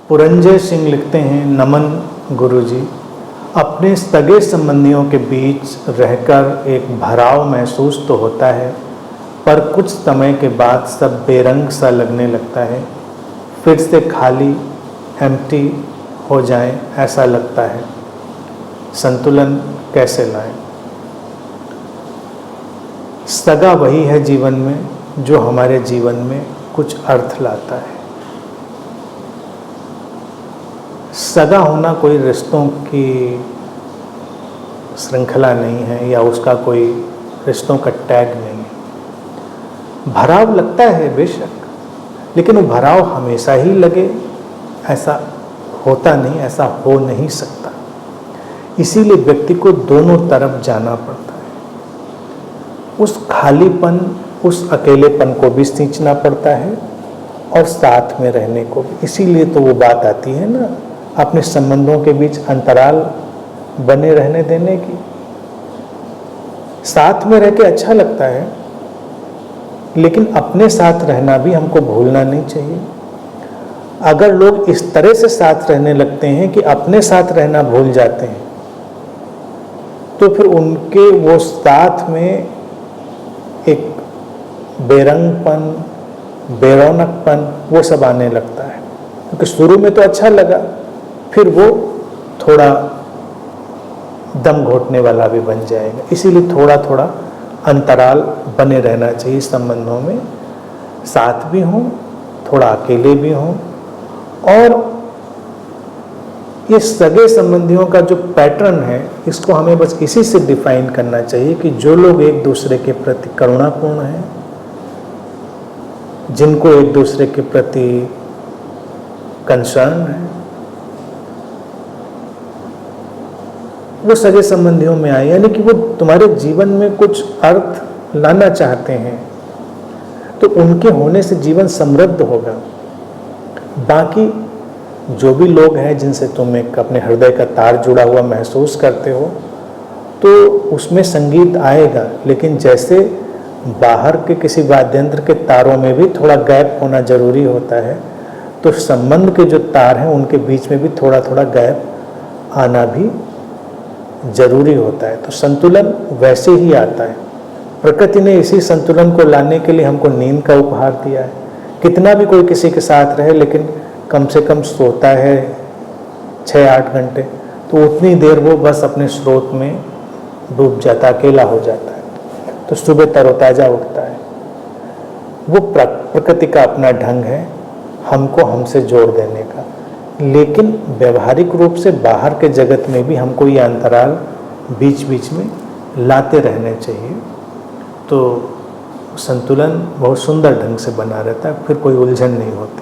पुरंजय सिंह लिखते हैं, नमन गुरुजी, अपने सगे संबंधियों के बीच रहकर एक भराव महसूस तो होता है, पर कुछ समय के बाद सब बेरंग सा लगने लगता है, फिर से खाली एम्प्टी हो जाए ऐसा लगता है। संतुलन कैसे लाएं? सगा वही है जीवन में जो हमारे जीवन में कुछ अर्थ लाता है। सगा होना कोई रिश्तों की श्रृंखला नहीं है या उसका कोई रिश्तों का टैग नहीं है। भराव लगता है बेशक, लेकिन वो भराव हमेशा ही लगे ऐसा होता नहीं, ऐसा हो नहीं सकता। इसीलिए व्यक्ति को दोनों तरफ जाना पड़ता है। उस खालीपन, उस अकेलेपन को भी सींचना पड़ता है और साथ में रहने को भी। इसीलिए तो वो बात आती है ना, अपने संबंधों के बीच अंतराल बने रहने देने की। साथ में रह के अच्छा लगता है, लेकिन अपने साथ रहना भी हमको भूलना नहीं चाहिए। अगर लोग इस तरह से साथ रहने लगते हैं कि अपने साथ रहना भूल जाते हैं, तो फिर उनके वो साथ में एक बेरंगपन, बेरौनकपन वो सब आने लगता है। क्योंकि शुरू में तो अच्छा लगा, फिर वो थोड़ा दम घोटने वाला भी बन जाएगा। इसीलिए थोड़ा थोड़ा अंतराल बने रहना चाहिए संबंधों में, साथ भी हों, थोड़ा अकेले भी हों। और ये सगे संबंधियों का जो पैटर्न है, इसको हमें बस इसी से डिफाइन करना चाहिए कि जो लोग एक दूसरे के प्रति करुणापूर्ण हैं, जिनको एक दूसरे के प्रति कंसर्न है, वो सगे संबंधियों में आए। यानी कि वो तुम्हारे जीवन में कुछ अर्थ लाना चाहते हैं, तो उनके होने से जीवन समृद्ध होगा। बाकी जो भी लोग हैं जिनसे तुम एक अपने हृदय का तार जुड़ा हुआ महसूस करते हो, तो उसमें संगीत आएगा। लेकिन जैसे बाहर के किसी वाद्यंत्र के तारों में भी थोड़ा गैप होना जरूरी होता है, तो संबंध के जो तार हैं उनके बीच में भी थोड़ा थोड़ा गैप आना भी जरूरी होता है। तो संतुलन वैसे ही आता है। प्रकृति ने इसी संतुलन को लाने के लिए हमको नींद का उपहार दिया है। कितना भी कोई किसी के साथ रहे, लेकिन कम से कम सोता है 6-8 घंटे, तो उतनी देर वो बस अपने स्रोत में डूब जाता, अकेला हो जाता है, तो सुबह तरोताजा उठता है। वो प्रकृति का अपना ढंग है हमको हमसे जोड़ देने का। लेकिन व्यवहारिक रूप से बाहर के जगत में भी हमको ये अंतराल बीच बीच में लाते रहने चाहिए, तो संतुलन बहुत सुंदर ढंग से बना रहता है, फिर कोई उलझन नहीं होती।